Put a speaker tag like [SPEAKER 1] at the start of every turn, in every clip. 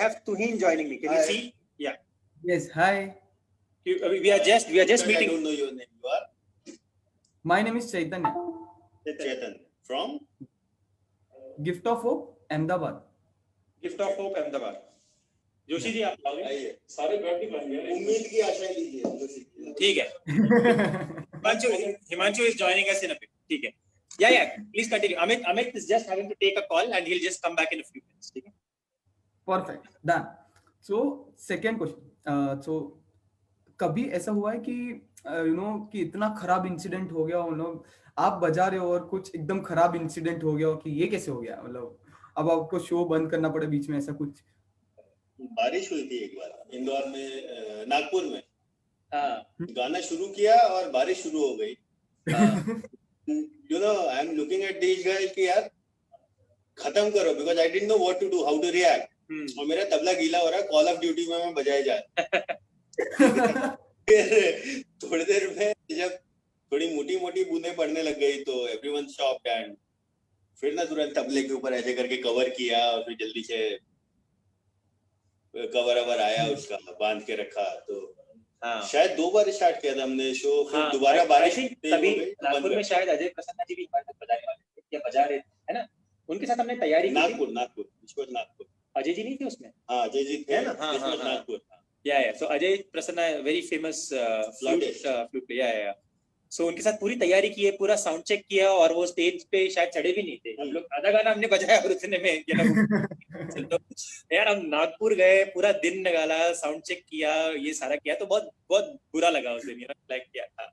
[SPEAKER 1] have Tuhin joining me. Can you see? Yeah.
[SPEAKER 2] Yes. Hi.
[SPEAKER 1] We are just meeting.
[SPEAKER 3] I don't know your name. You are?
[SPEAKER 2] My name is Chaitanya.
[SPEAKER 3] Chetan. From?
[SPEAKER 2] Gift of Hope, Ahmedabad.
[SPEAKER 1] Gift of Hope, Ahmedabad. Joshi ji आप आओगे?
[SPEAKER 3] आइए. सारे बैठ के बन गए. उम्मीद की आशाएं लीजिए. जोशी जी.
[SPEAKER 1] ठीक है. Himanshu is joining us in a bit. ठीक है. Yeah. Please continue. Amit is just having to take a call and he'll just come back in a few minutes. ठीक है.
[SPEAKER 2] Perfect. Done. So second question. So कभी ऐसा हुआ है कि कि इतना खराब इंसिडेंट हो गया हो, आप बजा रहे हो और कुछ एकदम खराब इंसिडेंट हो गया हो कि ये कैसे हो गया, मतलब अब आपको शो बंद करना पड़े बीच में, ऐसा कुछ?
[SPEAKER 3] बारिश हुई थी एक बार इंदौर में, नागपुर में. गाना शुरू किया और बारिश शुरू हो गई. I am looking at this guys कि यार खत्म करो, because I didn't know what to do, how to react. और मेरा तबला गीला हो रहा है, कॉल ऑफ ड्यूटी में मैं बजाए जा रहा. थोड़ी देर में जब थोड़ी मोटी मोटी बूंदें पड़ने लग गई तो एवरीवन शॉक्ड, एंड फिर ना तुरंत तबले के ऊपर ऐसे करके कवर किया और फिर जल्दी से कवर आया, उसका बांध के रखा. तो शायद 2 बार स्टार्ट किया था हमने शो, फिर दोबारा बारिश
[SPEAKER 1] तभी नागपुर में शायद अजय प्रसन्ना जी भी बजाने वाले थे या बजा रहे थे, है ना? उनके साथ हमने तैयारी की.
[SPEAKER 3] नागपुर
[SPEAKER 1] अजय जी नहीं थे उसमें?
[SPEAKER 3] हाँ, अजय जी थे ना. Nagpur.
[SPEAKER 1] Yeah. So Ajay Prasanna, very famous flute player. So उनके साथ पूरी तैयारी की है, पूरा साउंड चेक किया और वो स्टेज पे शायद चढ़े भी नहीं थे. हम लोग आधा गाना हमने बजाया और उतने में तो यार हम नागपुर गए, पूरा दिन निकाला, साउंड चेक किया, ये सारा किया, तो बहुत बहुत बुरा लगा उस दिन, लाइक किया था.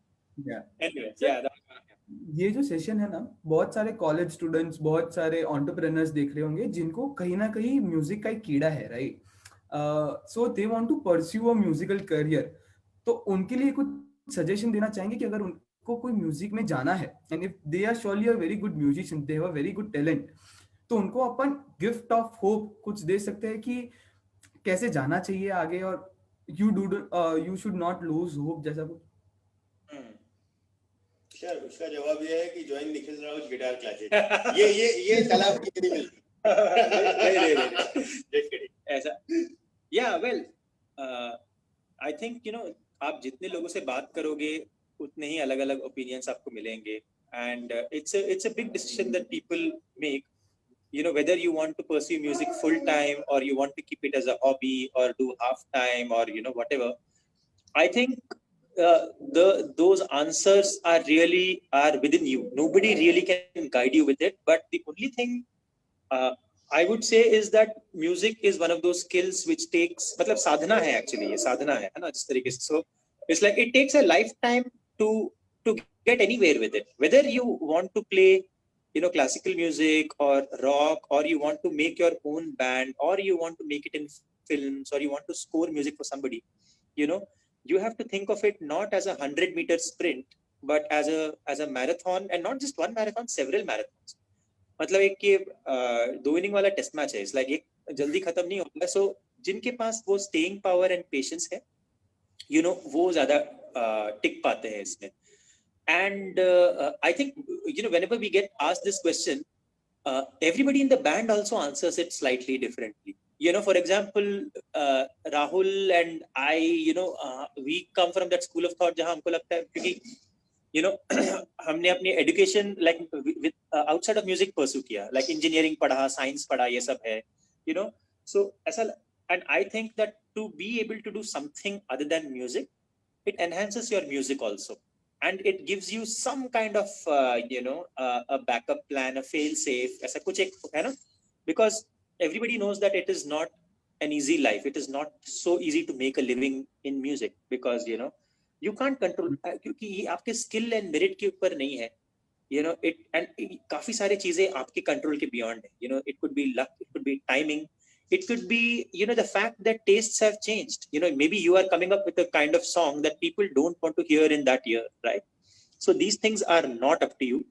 [SPEAKER 2] ये जो सेशन है ना, बहुत सारे कॉलेज स्टूडेंट्स, बहुत सारे एंटरप्रेन्योर्स देख रहे होंगे जिनको कहीं ना कहीं म्यूजिक का एक कीड़ा है, right? So they want to pursue a musical career. तो उनके लिए कुछ सजेशन देना चाहेंगे कि अगर उनको कोई म्यूजिक में जाना है, and if they are surely a very good musician, they have a very good talent, तो उनको अपन गिफ्ट ऑफ होप कुछ दे सकते हैं कि कैसे जाना चाहिए आगे, और you should not lose hope, जैसा कुछ?
[SPEAKER 3] उसका जवाब ये है कि join Nikhil Raut guitar classes. ये सलाह नहीं मिलती.
[SPEAKER 1] ऐसा. Yeah, well, I think आप जितने लोगों से बात करोगे उतने ही अलग अलग ओपिनियंस आपको मिलेंगे, and it's a big decision that people make, whether you want to pursue music full time or you want to keep it as a hobby or do half time or whatever. I think those answers are within you. Nobody really can guide you with it, but the only thing I would say is that music is one of those skills which takes, मतलब साधना है actually, ये साधना है ना जिस तरीके से. So it's like it takes a lifetime to get anywhere with it. Whether you want to play, classical music or rock, or you want to make your own band, or you want to make it in films, or you want to score music for somebody, you have to think of it not as a 100-meter sprint, but as a marathon, and not just one marathon, several marathons. मतलब एक ये 2 inning वाला test match है. It's like एक जल्दी खत्म नहीं होगा. सो जिनके पास वो स्टेइंग पावर एंड पेशेंस है, वो ज्यादा टिक पाते हैं इसमें. And I think whenever we get asked this question, everybody in the band also answers it slightly differently. For example, Rahul and I, we come from that school of thought जहां हमको लगता है, क्योंकि हमने अपनी education like outside of music pursue किया, like engineering पढ़ा, science पढ़ा, ये सब है, सो ऐसा. And I think that to be able to do something other than music, it enhances your music also, and it gives you some kind of a backup plan, a fail safe, ऐसा कुछ एक है ना, because everybody knows that it is not an easy life. It is not so easy to make a living in music, because you can't control, क्योंकि ये आपके skill and merit के ऊपर नहीं है. it and काफी सारी चीजें आपके कंट्रोल के बियॉन्ड है. It could be luck, it could be timing, it could be the fact that tastes have changed. Maybe you are coming up with a kind of song that people don't want to hear in that year, right? So these things are not up to you.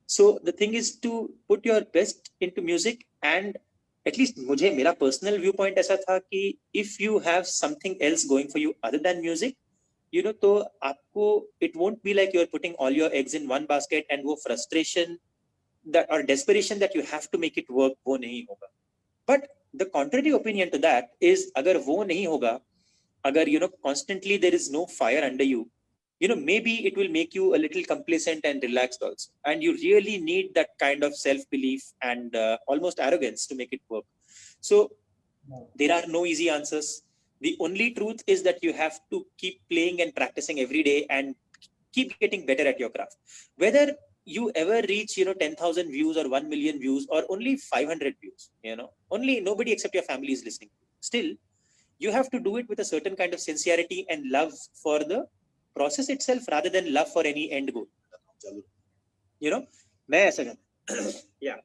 [SPEAKER 1] So the thing is to put your best into music, and at least मुझे मेरा personal viewpoint ऐसा था कि if you have something else going for you other than music, तो आपको it won't be like you're putting all your eggs in one basket, and वो frustration that or desperation that you have to make it work, वो नहीं होगा. But the contrary opinion to that is, agar wo nahi hoga, agar constantly there is no fire under you, maybe it will make you a little complacent and relaxed also, and you really need that kind of self belief and almost arrogance to make it work. So there are no easy answers. The only truth is that you have to keep playing and practicing every day and keep getting better at your craft. Whether you ever reach 10,000 views or 1 million views or only 500 views, only nobody except your family is listening. Still, you have to do it with a certain kind of sincerity and love for the process itself rather than love for any end goal. मैं ऐसा yeah.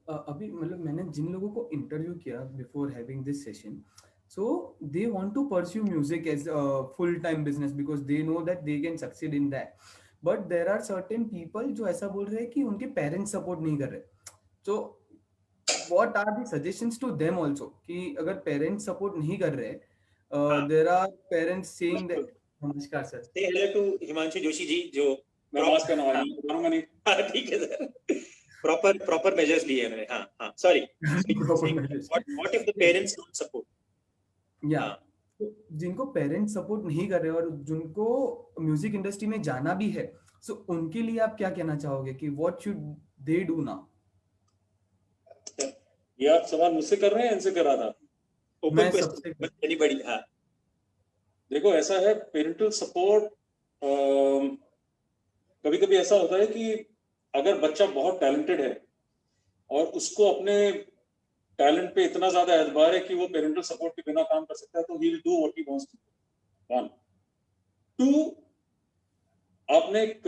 [SPEAKER 2] अभी मतलब मैंने जिन लोगों को interview किया before having this session, so they want to pursue music as a full-time business because they know that they can succeed in that. But there are certain people जो ऐसा बोल रहे हैं कि उनके पेरेंट्स सपोर्ट नहीं कर रहे. So what are the suggestions to them also कि अगर पेरेंट्स सपोर्ट नहीं कर रहे, there are parents saying that. नमस्कार sir.
[SPEAKER 1] Say hello to Himanshu Joshi ji जो
[SPEAKER 4] मैं मास्क पहना करूंगा नहीं.
[SPEAKER 1] हाँ ठीक है सर. Proper measures लिए मैंने. हाँ sorry. What if the parents don't support?
[SPEAKER 2] Yeah. तो जिनको पेरेंट्स सपोर्ट नहीं कर रहे और जिनको म्यूजिक इंडस्ट्री में जाना भी है, सो उनके लिए आप क्या कहना चाहोगे कि what should they do now?
[SPEAKER 4] ये आप सवाल मुझसे कर रहे हैं, इनसे कर रहा था?
[SPEAKER 2] मैं सबसे
[SPEAKER 1] anybody. हाँ
[SPEAKER 4] देखो ऐसा है, पेरेंटल सपोर्ट कभी कभी ऐसा होता है कि अगर बच्चा बहुत टैलेंटेड है और उसको अपने टैलेंट पे इतना ज्यादा एतबार है कि वो पेरेंटल सपोर्ट के बिना काम कर सकता है, तो he will do what he wants to do. 1 2 आपने एक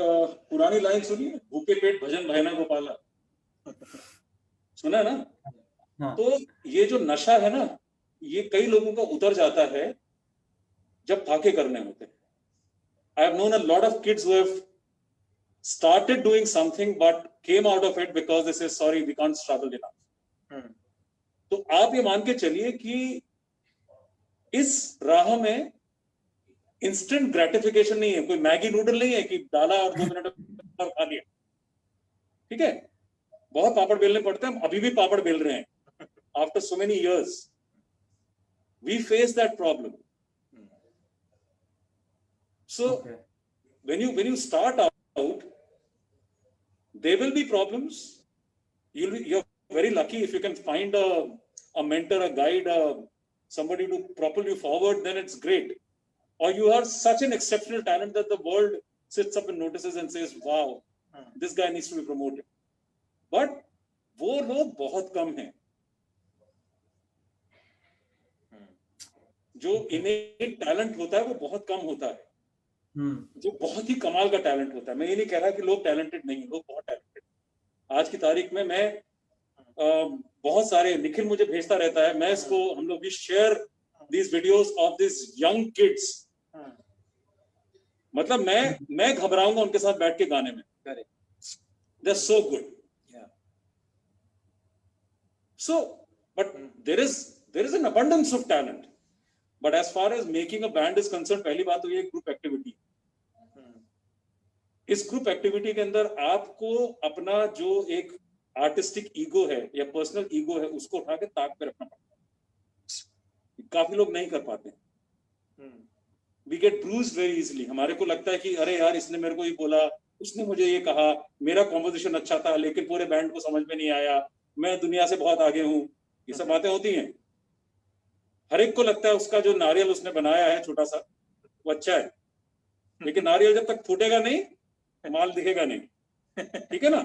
[SPEAKER 4] पुरानी लाइन सुनी है, भूखे पेट भजन भजना गोपाला, सुना है ना?
[SPEAKER 2] हाँ.
[SPEAKER 4] तो ये जो नशा है ना, ये कई लोगों का उतर जाता है जब फाके करने होते हैं. I have known a lot of kids who have started doing something but came out of it because they say sorry we can't struggle enough. तो आप ये मान के चलिए कि इस राह में इंस्टेंट ग्रेटिफिकेशन नहीं है, कोई मैगी नूडल नहीं है कि डाला और 2 मिनट में खा लिया. ठीक है, बहुत पापड़ बेलने पड़ते हैं, हम अभी भी पापड़ बेल रहे हैं after so many years. We face that problem. So when you start out, there will be problems. You're very lucky if you can find a mentor, a guide, somebody to propel you forward, then it's great. Or you are such an exceptional talent that the world sits up and notices and says, wow, this guy needs to be promoted. But वो लोग बहुत कम हैं जो इन्हें talent होता है, वो बहुत कम होता है. जो बहुत ही कमाल का टैलेंट होता है. मैं ये नहीं कह रहा कि लोग टैलेंटेड नहीं, लोग बहुत टैलेंटेड. आज की तारीख में मैं बहुत सारे, निखिल मुझे भेजता रहता है, मैं इसको, हम लोग भी share these videos of these young kids. मतलब मैं घबराऊंगा उनके साथ बैठ के गाने में. They're so good. So, but there is an abundance of talent. But as far as making a band is concerned, पहली बात तो ये ग्रुप एक्टिविटी. इस ग्रुप एक्टिविटी के अंदर आपको अपना जो एक आर्टिस्टिक ईगो है या पर्सनल ईगो है, उसको उठा के ताक पे रखना पड़ता है. काफी लोग नहीं कर पाते. We get bruised very easily. हमारे को लगता है कि अरे यार इसने मेरे को ये बोला, उसने मुझे ये कहा, मेरा कॉम्पोजिशन अच्छा था लेकिन पूरे बैंड को समझ में नहीं आया, मैं दुनिया से बहुत आगे हूँ. ये सब बातें होती हैं. हर एक को लगता है उसका जो नारियल उसने बनाया है छोटा सा, वो अच्छा है, लेकिन नारियल जब तक फूटेगा नहीं, माल दिखेगा नहीं. ठीक है ना?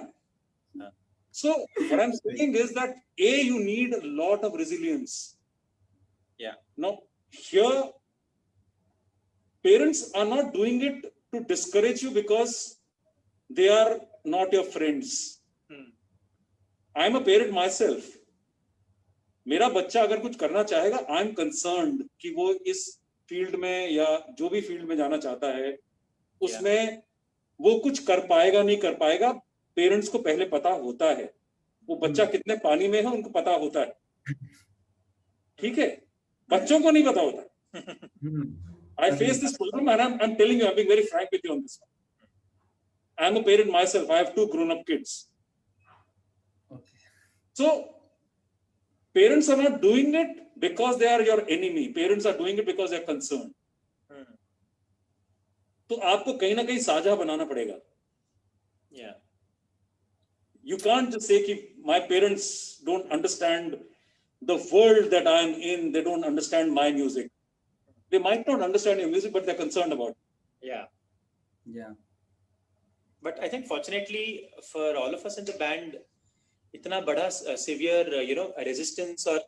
[SPEAKER 4] So what I'm saying is that you need a lot of resilience.
[SPEAKER 1] Yeah.
[SPEAKER 4] Now here parents are not doing it to discourage you because they are not your friends. I am a parent myself. मेरा बच्चा अगर कुछ करना चाहेगा, I am concerned कि वो इस field में या जो भी फील्ड में जाना चाहता है उसमें वो कुछ कर पाएगा नहीं कर पाएगा. पेरेंट्स को पहले पता होता है वो बच्चा कितने पानी में है, उनको पता होता है. ठीक है, बच्चों को नहीं पता होता. I face this problem and I'm telling you, I'm being very frank with you on this one. I'm a parent myself. I have 2 grown-up kids. So Parents are not doing it because they are your enemy. Parents are doing it because they are concerned. तो आपको कहीं ना कहीं साझा बनाना पड़ेगा.
[SPEAKER 1] Yeah.
[SPEAKER 4] You can't just say कि my parents don't understand the world that I am in. They don't understand my music. They might not understand your music, but they're concerned about it.
[SPEAKER 1] Yeah.
[SPEAKER 2] Yeah.
[SPEAKER 1] But I think fortunately for all of us in the band, इतना बड़ा severe resistance or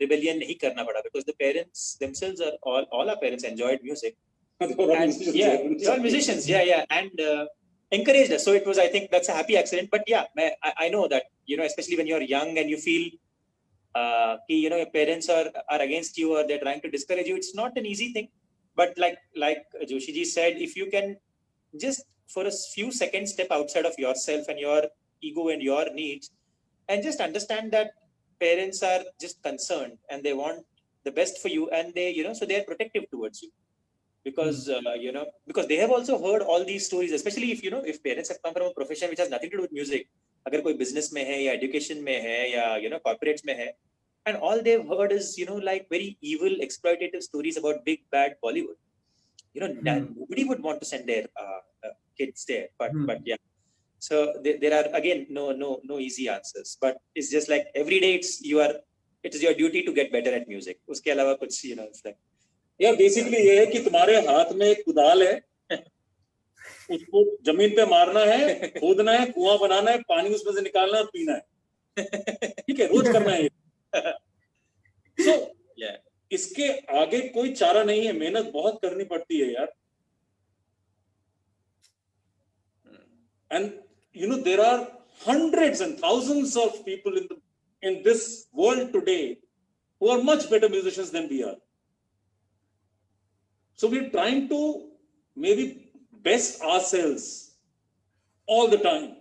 [SPEAKER 1] rebellion नहीं करना पड़ा, because the parents themselves are all our parents enjoyed music. And, yeah, they're all musicians. Yeah, and encouraged us. So it was, I think that's a happy accident. But yeah, I know that, especially when you're young and you feel your parents are against you or they're trying to discourage you, it's not an easy thing. But like Joshi ji said, if you can just for a few seconds step outside of yourself and your ego and your needs, and just understand that parents are just concerned and they want the best for you, and they so they are protective towards you, because because they have also heard all these stories, especially if parents have come from a profession which has nothing to do with music. अगर कोई business में है या education में है या corporates में है, and all they've heard is like very evil exploitative stories about big bad Bollywood. Nobody would want to send their kids there, but yeah. So there are again no easy answers, but it's just like every day it is your duty to get better at music. उसके अलावा कुछ it's like
[SPEAKER 4] यार basically ये है कि तुम्हारे हाथ में एक कुदाल है, उसको जमीन पे मारना है, खोदना है, कुआं बनाना है, पानी उसमें से निकालना है और पीना है. ठीक है, रोज करना है. So
[SPEAKER 1] yeah,
[SPEAKER 4] इसके आगे कोई चारा नहीं है. मेहनत बहुत करनी पड़ती है यार. And there are hundreds and thousands of people in this world today who are much better musicians than we are. So we're trying to maybe best ourselves all the time.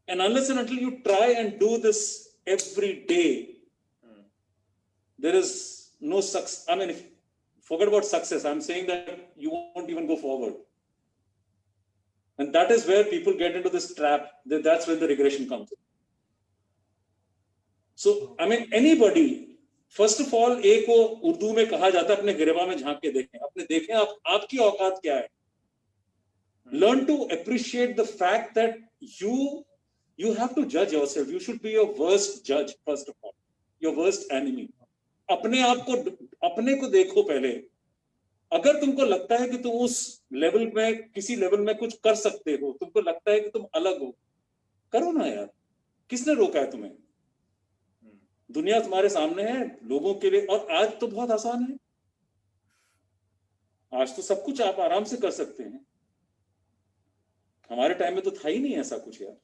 [SPEAKER 4] And unless and until you try and do this every day, there is no success. I mean, forget about success. I'm saying that you won't even go forward. And that is where people get into this trap. That's where the regression comes in. So, I mean, anybody, first of all, एक को उर्दू में कहा जाता है अपने गिरेबा में झांक के देखें, अपने देखें आपकी औकात क्या है. Learn to appreciate the fact that you have to judge yourself. You should be your worst judge, first of all, your worst enemy. अपने को देखो पहले. अगर तुमको लगता है कि तुम उस लेवल में, किसी लेवल में कुछ कर सकते हो, तुमको लगता है कि तुम अलग हो, करो ना यार. किसने रोका है तुम्हें? दुनिया तुम्हारे सामने है, लोगों के लिए. और आज तो बहुत आसान है. आज तो सब कुछ आप आराम से कर सकते हैं. हमारे टाइम में तो था ही नहीं ऐसा कुछ यार.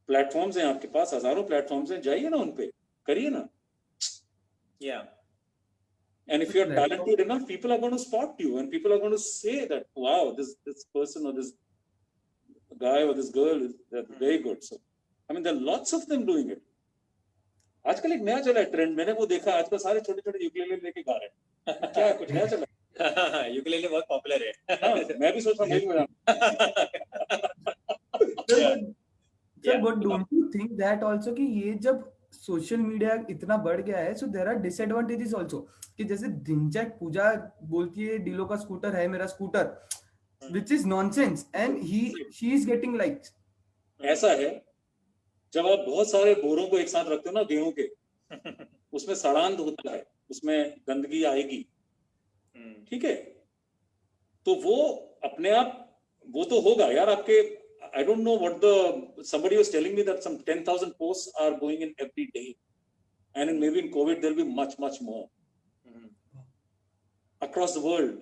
[SPEAKER 4] प्लेटफॉर्म्स हैं आपके पास, हजारों प्लेटफॉर्म्स हैं, जाइए ना उन पे, करिए ना.
[SPEAKER 1] Yeah.
[SPEAKER 4] And if you're talented enough, people are going to spot you, and people are going to say that, wow, this person or this guy or this girl is very good. So, I mean, there are lots of them doing it. आजकल एक नया चला है trend, मैंने वो देखा, आजकल सारे छोटे छोटे यूकेलेले लेके गा रहे हैं. क्या कुछ नया चला है?
[SPEAKER 1] यूकेलेले बहुत पॉपुलर है.
[SPEAKER 4] मैं भी सोच रहा हूँ.
[SPEAKER 2] Sir, but don't you think that also कि ये जब सोशल मीडिया इतना बढ़ गया है, so there are disadvantages also, कि जैसे दिनचक पूजा बोलती है डीलो का स्कूटर है मेरा scooter, which is nonsense, and she is getting likes.
[SPEAKER 4] ऐसा है, जब आप बहुत सारे बोरों को एक साथ रखते हो ना गेहूं के, उसमें सड़ांध होता है, उसमें गंदगी आएगी. ठीक है, तो वो अपने आप वो तो होगा यार. आपके I don't know what somebody was telling me that some 10,000 posts are going in every day, and maybe in COVID there'll be much more across the world.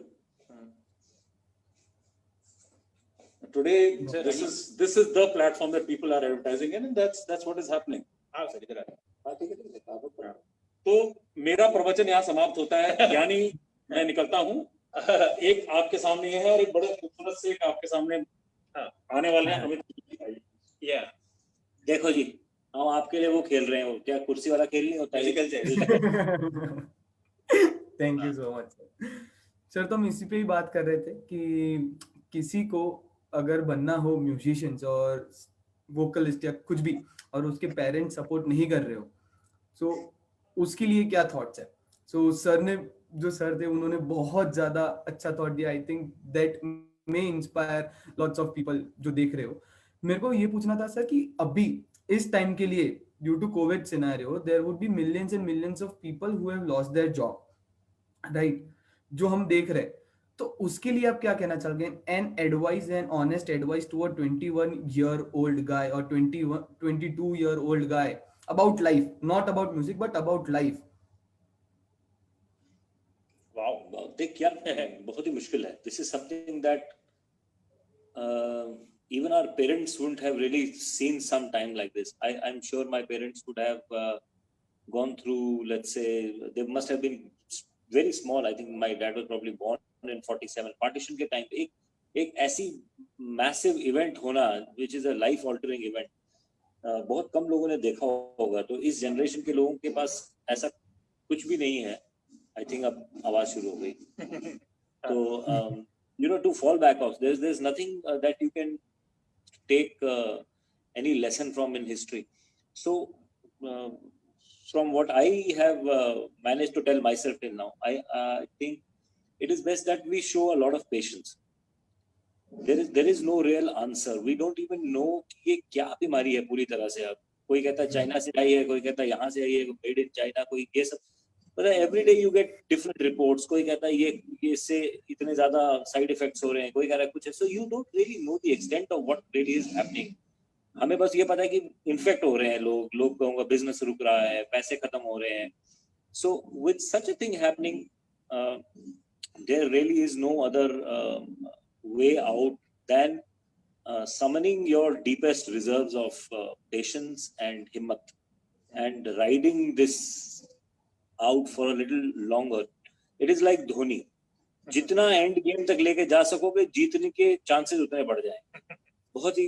[SPEAKER 4] Today this is the platform that people are advertising in, and that's what is happening. तो मेरा प्रवचन यहाँ समाप्त होता है, यानी मैं निकलता हूँ. एक आपके सामने है और एक बड़े खूबसूरत से एक आपके सामने आने वाले हैं. अमित,
[SPEAKER 1] या
[SPEAKER 5] देखो जी, हम आपके लिए वो खेल रहे हैं, वो क्या कुर्सी वाला खेल नहीं होता है.
[SPEAKER 2] Thank you so much sir. तो हम इसी पे ही बात कर रहे थे कि किसी को अगर बनना हो म्यूजिशियंस और वोकलिस्ट या कुछ भी, और उसके पेरेंट्स सपोर्ट नहीं कर रहे हो, सो उसके लिए क्या थॉट्स है? सो सर ने जो सर थे उन्होंने बहुत ज्यादा अच्छा थॉट दिया. आई think that may inspire lots of people जो देख रहे हो. मेरे को ये पूछना था सर कि अभी इस टाइम के लिए due to COVID scenario there would be millions and millions of people who have lost their job, right, जो हम देख रहे हैं. तो उसके लिए आप क्या कहना चाहोगे? An advice, an honest advice to a 21 year old guy or 22 year old guy about life, not about music but about life.
[SPEAKER 5] Wow, देख यार, बहुत ही मुश्किल है. This is something that even our parents wouldn't have really seen some time like this. I'm sure my parents would have gone through, let's say, they must have been very small. I think my dad was probably born in 47. Partition के time पे एक ऐसी massive event होना, which is a life altering event, बहुत कम लोगों ने देखा होगा. तो इस जनरेशन के लोगों के पास ऐसा कुछ भी नहीं है. आई थिंक अब आवाज शुरू हो गई. तो to fall back off, there's nothing that you can take any lesson from in history. So from what I have managed to tell myself till now, I think it is best that we show a lot of patience. There is no real answer. We don't even know कि ये क्या बीमारी है पूरी तरह से. अब कोई कहता है चाइना से आई है, कोई कहता है यहाँ से आई है, मेड इन चाइना, कोई ये सब. But every day you get different reports. कोई कहता है ये इससे इतने ज्यादा साइड इफेक्ट्स हो रहे हैं, कोई कह रहा है कुछ है. So you don't really know the extent of what really is happening. हमें बस ये पता है कि इन्फेक्ट हो रहे हैं लोगों का बिजनेस रुक रहा है, पैसे खत्म हो रहे हैं. So with such a thing happening, there really is no other way out than summoning your deepest reserves of patience and himmat and riding this out for a little longer. It is like Dhoni. जितना end game तक लेके जा सकोगे, जीतने के chances उतने बढ़ जाएंगे. बहुत ही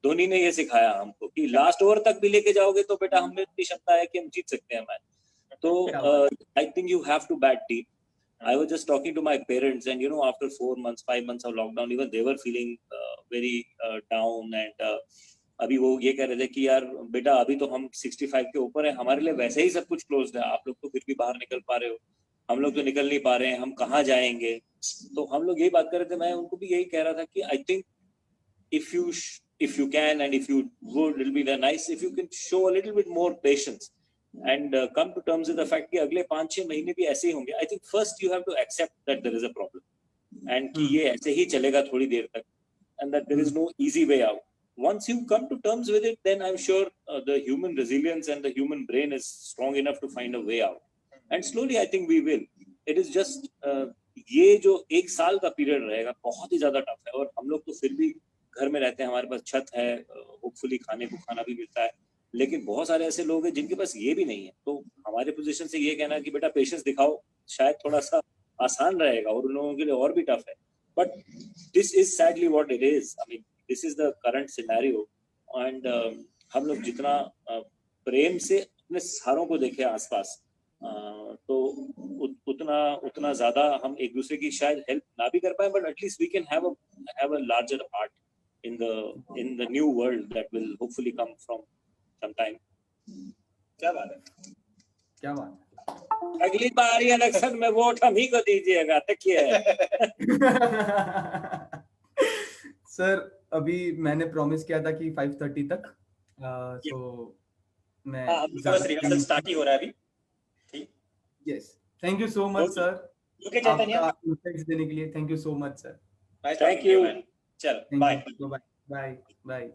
[SPEAKER 5] धोनी ने ये सिखाया हमको कि लास्ट ओवर तक भी लेके जाओगे तो बेटा हमें इतनी क्षमता है कि हम जीत सकते हैं मैच. तो I think you have to bat deep. I was just talking to my parents, and after 4 months, 5 months of lockdown, even they were feeling very down. And अभी वो ये कह रहे थे कि यार बेटा अभी तो हम 65 के ऊपर है, हमारे लिए वैसे ही सब कुछ क्लोज्ड है, आप लोग तो फिर भी बाहर निकल पा रहे हो, हम लोग तो निकल नहीं पा रहे हैं, हम कहाँ जाएंगे. तो हम लोग यही बात कर रहे थे. मैं उनको भी यही कह रहा था कि I think if you can and if you would, it'll be nice if you can show a little bit more patience and come to terms with the fact कि अगले 5-6 महीने भी ऐसे ही होंगे. I think first you have to accept that there is a problem and कि ये ऐसे ही चलेगा थोड़ी देर तक, and that there is no easy way out. Once you come to terms with it, then I'm sure the human resilience and the human brain is strong enough to find a way out. And slowly I think we will. It is just ये जो 1 साल का period रहेगा बहुत ही ज्यादा tough है. और हम लोग तो फिर भी घर में रहते हैं, हमारे पास छत है, होपफुली खाने को खाना भी मिलता है. लेकिन बहुत सारे ऐसे लोग हैं जिनके पास ये भी नहीं है. तो हमारे पोजीशन से ये कहना कि बेटा पेशेंस दिखाओ शायद थोड़ा सा आसान रहेगा, और उन लोगों के लिए और भी टफ है. But this is sadly what it is. I mean this is the current scenario. And हम लोग जितना प्रेम से अपने सहारों को देखें आसपास, तो उतना ज्यादा हम एक दूसरे की शायद हेल्प ना भी कर पाए, but at least we can have a larger part in the new world that will hopefully come from sometime.
[SPEAKER 1] क्या बात है,
[SPEAKER 2] क्या बात.
[SPEAKER 5] अगली बार इलेक्शन में वोट हम ही को दीजिएगा, देखिए.
[SPEAKER 2] सर अभी मैंने प्रॉमिस किया था कि 5:30 तक, सो मैं
[SPEAKER 1] बस रिहर्सल स्टार्ट ही हो रहा है अभी.
[SPEAKER 2] Yes, thank you so much sir
[SPEAKER 1] okay Chaitanya,
[SPEAKER 2] आपका इनसाइट्स देने के लिए. Thank you so much sir.
[SPEAKER 5] Thank you.
[SPEAKER 1] चलो बाय.
[SPEAKER 2] Bye bye.